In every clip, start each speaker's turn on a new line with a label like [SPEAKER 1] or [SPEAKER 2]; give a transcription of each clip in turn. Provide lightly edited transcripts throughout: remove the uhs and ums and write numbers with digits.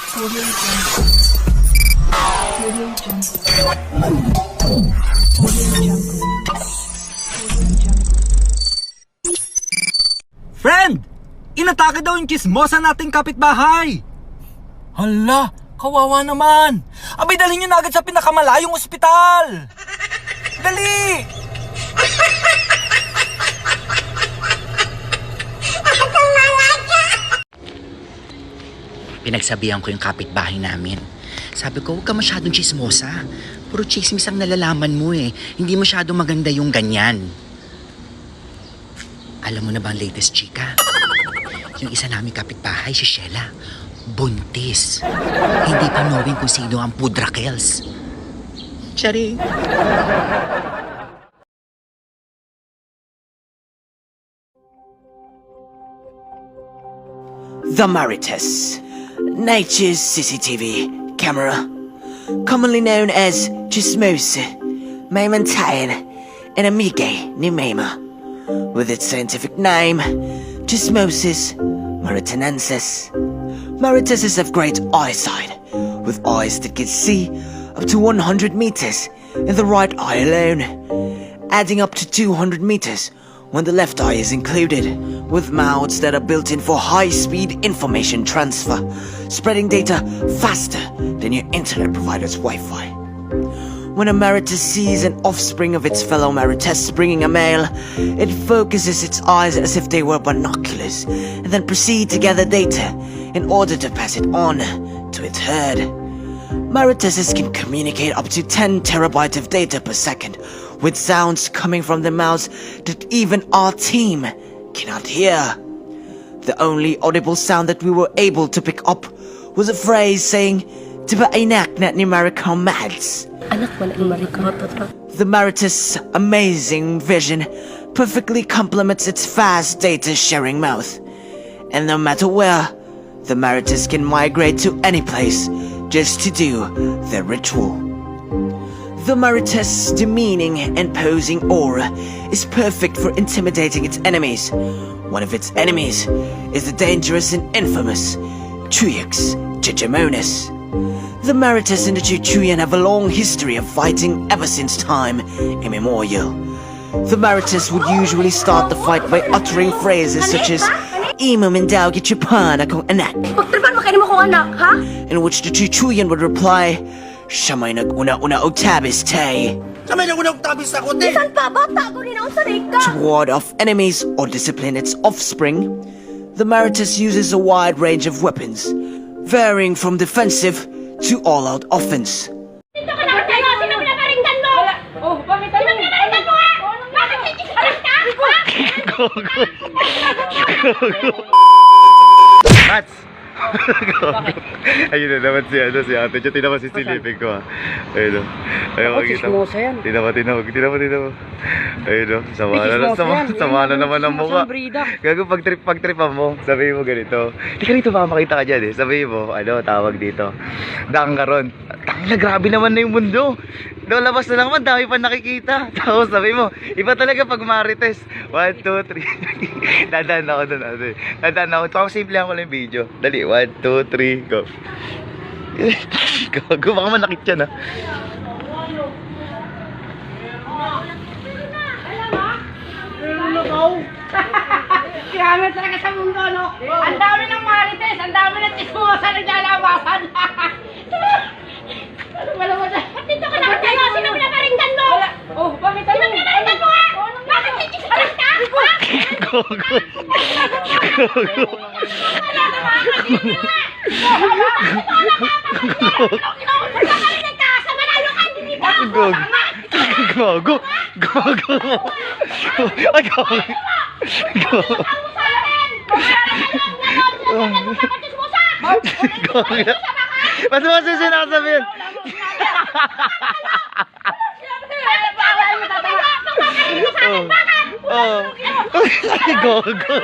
[SPEAKER 1] Audio Jungle. Audio Jungle. Audio Jungle. Audio Jungle.
[SPEAKER 2] Friend! Inatake daw yung chismosa nating kapitbahay! Hala! Kawawa naman! Abay, dalhin nyo na agad sa pinakamalayong ospital! Dali!
[SPEAKER 3] Pinagsabihan ko yung kapitbahay namin. Sabi ko, huwag ka masyadong chismosa. Puro chismis ang nalalaman mo eh. Hindi masyadong maganda yung ganyan. Alam mo na ba ang latest chika? Yung isa namin kapitbahay, si Sheila, buntis. Hindi pa knowing kung sino ang pudrakels. Charing.
[SPEAKER 4] The Marites, nature's CCTV camera, commonly known as Chismosa, Maimantayan, and Amige ni Maima, with its scientific name, Chismosis maritanensis. Mariteses have great eyesight, with eyes that can see up to 100 meters in the right eye alone, adding up to 200 meters when the left eye is included, with mouths that are built in for high-speed information transfer, spreading data faster than your internet provider's Wi-Fi. When a Marites sees an offspring of its fellow Marites bringing a male, it focuses its eyes as if they were binoculars, and then proceed to gather data in order to pass it on to its herd. Mariteses can communicate up to 10 terabytes of data per second, with sounds coming from their mouths that even our team cannot hear. The only audible sound that we were able to pick up was a phrase saying, "Diba anak na ni Maricom Mads?"
[SPEAKER 5] Anak wala ni Maricom.
[SPEAKER 4] The Marites' amazing vision perfectly complements its fast data sharing mouth. And no matter where, the Marites can migrate to any place just to do their ritual. The Marites' demeaning and posing aura is perfect for intimidating its enemies. One of its enemies is the dangerous and infamous Chuyux Chichimonis. The Marites and the Chuchuyan have a long history of fighting ever since time immemorial. The Marites would usually start the fight by uttering phrases such as "Imo mindaw gichupan akong anak,"
[SPEAKER 5] Pagtripan mo kayo mo kong anak, ha?
[SPEAKER 4] in which the Chuchuyan would reply, "Siya may nag-una-una og tabis tay,"
[SPEAKER 5] Saan pa? Bata ko rin ako sa reka.
[SPEAKER 4] to ward off enemies or discipline its offspring. The Marites uses a wide range of weapons, varying from defensive to all-out offense.
[SPEAKER 5] Dito ka na tayo! Sino pinaparinggan mo? Oh, bakit tayo? Sino pinaparinggan mo, ha? Bakit chichikaras ka?
[SPEAKER 6] Mats! Ayun na naman si ate. Diyan, tinaman si silipin ko ha. Ayun o. Ayun, makikita mo. Tinaman. Ayun o. Sama na naman ang mukha. Gago, pag-tripan mo, sabihin mo ganito. Di ka rito baka makita ka dyan eh. Sabihin mo, tawag dito. Daan ka ron. Tangina, grabe naman na yung mundo. No, labas na lang naman, dami pa nakikita. Tapos sabi mo, iba talaga pag Marites. 1, 2, 3. Dadaan ako dun. Dadaan ako. Tapos simple ako lang yung video. Dali, 1, 2, 3, go. Gago, baka manakit yan ha.
[SPEAKER 5] Kiramit talaga sa mundo, no? Ang dami ng Marites! Ang dami ng chismosa na nilalabasan! Wala. Dito ka na tayo! Sino pinaparinggan mo? Oh, bakit tayo? Sino pinaparinggan mo, ha? Bakit chichikaras ka?
[SPEAKER 6] Gago.
[SPEAKER 5] Wala na mga kanina!
[SPEAKER 6] Gago. Ay, gago. Mas sinasabihin. Ay, gago.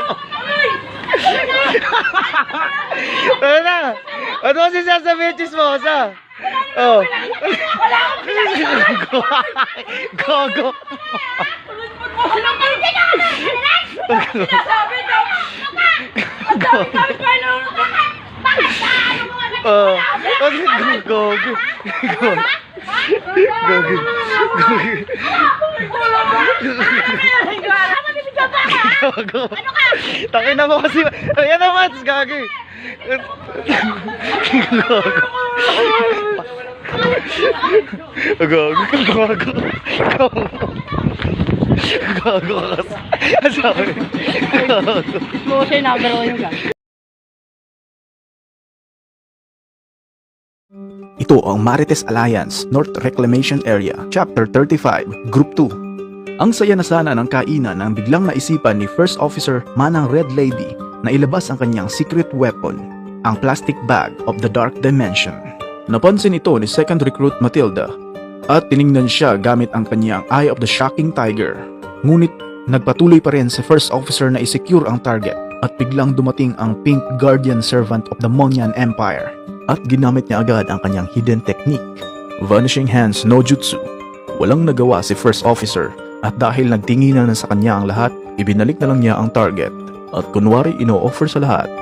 [SPEAKER 6] Ano na? Ano kasi sasabihin, chismosa? Oh. Gago.
[SPEAKER 5] Sinasabi daw! Ang dami-dami pa! Bakit? Ano mo nga
[SPEAKER 6] Gogi. Takin na mo kasi. Ayan naman, gagi. Gago ka kasi. Asabi.
[SPEAKER 5] Mose, nagaro yung gan.
[SPEAKER 7] Ito ang Marites Alliance North Reclamation Area, Chapter 35, Group 2. Ang saya na sana ng kainan nang biglang naisipan ni First Officer Manang Red Lady na ilabas ang kanyang secret weapon, ang plastic bag of the Dark Dimension. Napansin ito ni Second Recruit Matilda at tiningnan siya gamit ang kanyang Eye of the Shocking Tiger. Ngunit nagpatuloy pa rin sa First Officer na isecure ang target at biglang dumating ang Pink Guardian Servant of the Monyan Empire at ginamit niya agad ang kanyang hidden technique, Vanishing Hands no Jutsu. Walang nagawa si First Officer at dahil nagtinginan na sa kanya ang lahat, ibinalik na lang niya ang target at kunwari ino-offer sa lahat.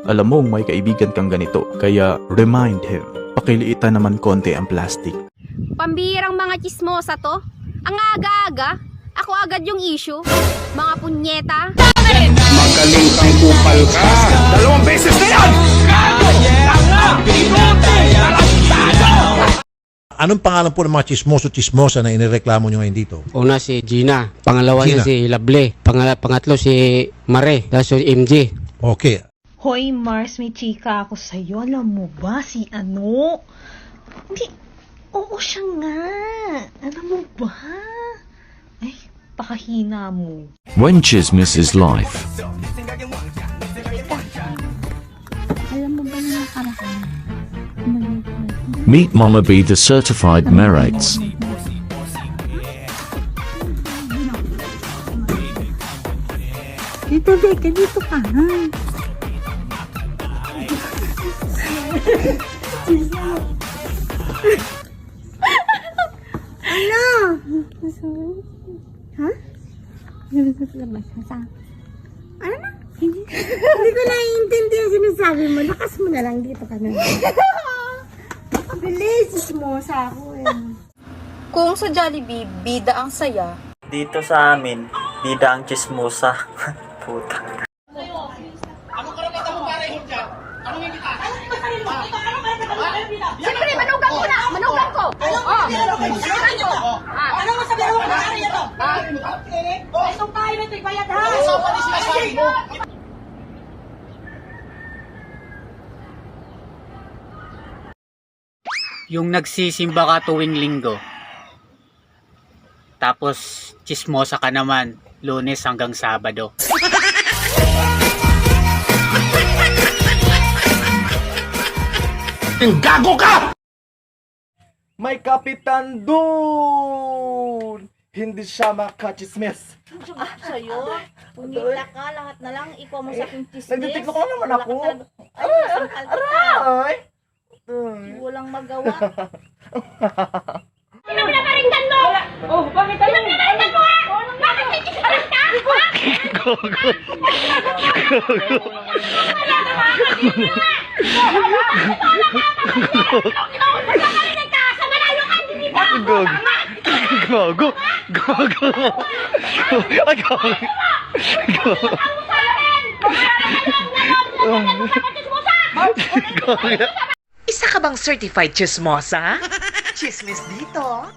[SPEAKER 7] Alam mong may kaibigan kang ganito, kaya remind him, pakiliitan naman konti ang plastic.
[SPEAKER 8] Pambihirang mga chismosa to. Ang aga-aga, ako agad yung issue. Mga punyeta.
[SPEAKER 9] Magaling kang kupal ka. 2 beses na yan!
[SPEAKER 10] Anong pangalan po ng mga chismoso-chismosa na inireklamo nyo ngayon dito?
[SPEAKER 11] Una si Gina, pangalawa niya
[SPEAKER 10] Gina.
[SPEAKER 11] si Lable, pangatlo si Mare, tapos si MJ.
[SPEAKER 10] Okay.
[SPEAKER 1] Hoy Mars, may chika ako sa'yo. Alam mo ba si ano? Hindi, oo siya nga. Alam mo ba? Ay, pakahina mo.
[SPEAKER 9] When chismis is life. Meet Mama B, the certified Merates.
[SPEAKER 1] Dito, Deka, dito ka. Ano? Ha? Ano na? Hindi ko naiintindihan sinasabi mo. Lakas mo na lang dito ka na. Bilis mo sa ako eh.
[SPEAKER 8] Kung sa Jollibee, bida ang saya.
[SPEAKER 2] Dito sa amin, bida ang chismosa. Puta.
[SPEAKER 8] Siyempre, manugang ko na! Manugang ko! Manugang ko!
[SPEAKER 5] Ano mo sabihin mo nangyari ito? Itong tayo na ito'y bayad ha?
[SPEAKER 11] Yung nagsisimba ka tuwing linggo, tapos chismosa ka naman, Lunes hanggang Sabado.
[SPEAKER 9] Gago ka!
[SPEAKER 2] May kapitan dun! Hindi siya makachismis.
[SPEAKER 1] Sa'yo, umita ka, lahat na lang, ikaw mo sa aking chismis.
[SPEAKER 2] Nagtitiklo ko naman ako.
[SPEAKER 1] Ay, masangkal kita.
[SPEAKER 2] Aray!
[SPEAKER 1] Walang magawa.
[SPEAKER 5] Sino pinaparinggan mo? Oh, bakit ano? Sino pinaparinggan mo ha? Bakit may kisalas ka? Wala ka mga kapatid mo ha?
[SPEAKER 6] Gago. Ay, gago.
[SPEAKER 3] Isa ka bang certified chismosa? Chismis dito.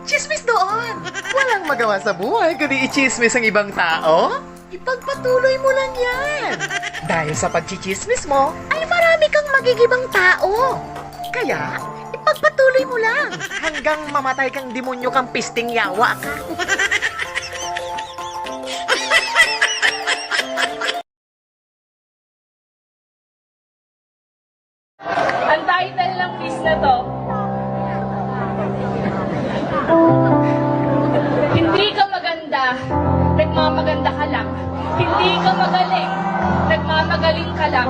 [SPEAKER 3] Chismis doon. Walang magawa sa buhay kundi i-chismis ang ibang tao. Ipagpatuloy mo lang yan. Dahil sa pagchichismis mo, ay marami kang magigibang tao. Kaya, ipagpatuloy mo lang hanggang mamatay kang demonyo kang pisting yawa ka.
[SPEAKER 5] Ang title ng piece na to, hindi ka maganda, nagmamaganda ka lang. Hindi ka magaling, nagmamagaling ka lang.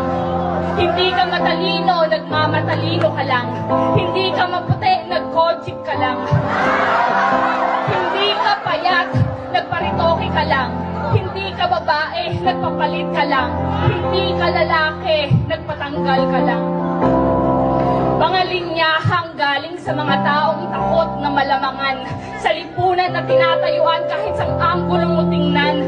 [SPEAKER 5] Hindi ka matalino, nagmamatalino ka lang. Hindi ka maputi, nagkojik ka lang. Hindi ka payat, nagparitoke ka lang. Hindi ka babae, nagpapalit ka lang. Hindi ka lalaki, nagpatanggal ka lang. kalinyahang galing sa mga taong takot na malamangan, sa lipunan na tinatayuan kahit sa anggulo mo tingnan.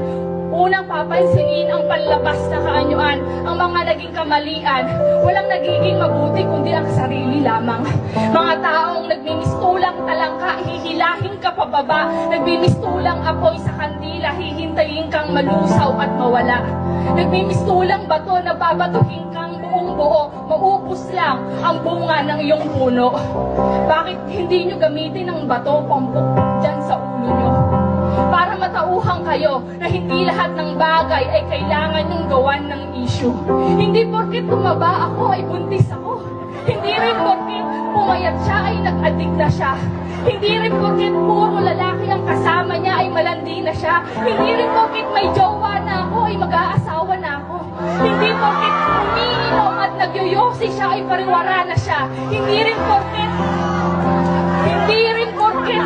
[SPEAKER 5] Unang papansinin ang panlabas na kaanyuan, ang mga naging kamalian, walang nagiging mabuti kundi ang sarili lamang. Mga taong nagmimistulang talangka, hihilahin ka pababa, nagmimistulang apoy sa kandila, hihintayin kang malusaw at mawala. Nagmimistulang bato na babatuhin kang buong buo, maubos lang ang bunga ng iyong puno. Bakit hindi nyo gamitin ang bato pampukpok dyan sa ulo nyo? Para matauhan kayo na hindi lahat ng bagay ay kailangan nyong gawan ng issue. Hindi porket tumaba ako ay buntis ako. Hindi rin porket pumayat siya ay nag-addict na siya. Hindi rin porket puro lalaki ang kasama niya ay malandi na siya. Hindi rin porket may jowa na ako ay mag-aasawa na ako. Hindi porket umiinom at nagyoyosi siya ay pariwara na siya. Hindi rin porket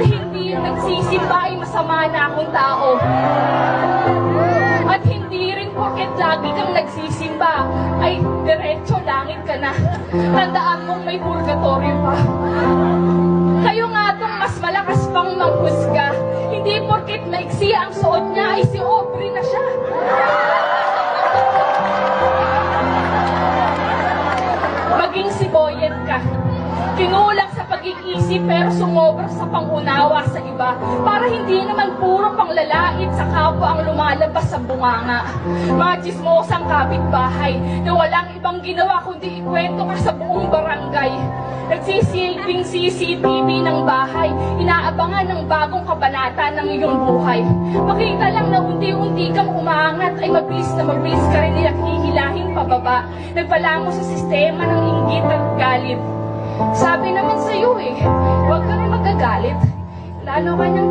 [SPEAKER 5] hindi nagsisimba ay masama na akong tao. At hindi rin porket lagi kang nagsisimba ay diretso langit ka na. Tandaan mong may purgatorio pa. Kayo nga tong mas malakas pang manghusga. Hindi porket maiksi ang suot niya ay si Aubrey na siya. Maging si Boyet ka. Kinulang sa pag-iisip pero sumobra sa pangunawa sa iba para hindi naman puro panglalait sa kapwa ang lumalabas sa bunganga. Mga chismosang kapitbahay na walang ibang ginawa kundi ikwento ka sa buong barangay. Nagsisilbing CCTV ng bahay, inaabangan ng bagong kabanata ng iyong buhay. Makita lang na unti-unti kang umaangat ay mabilis ka rin nilang hihilahin pababa. Nagpalango sa sistema ng inggit at galit. Sabi naman sa'yo huwag ka rin magagalit. Lalo kanyang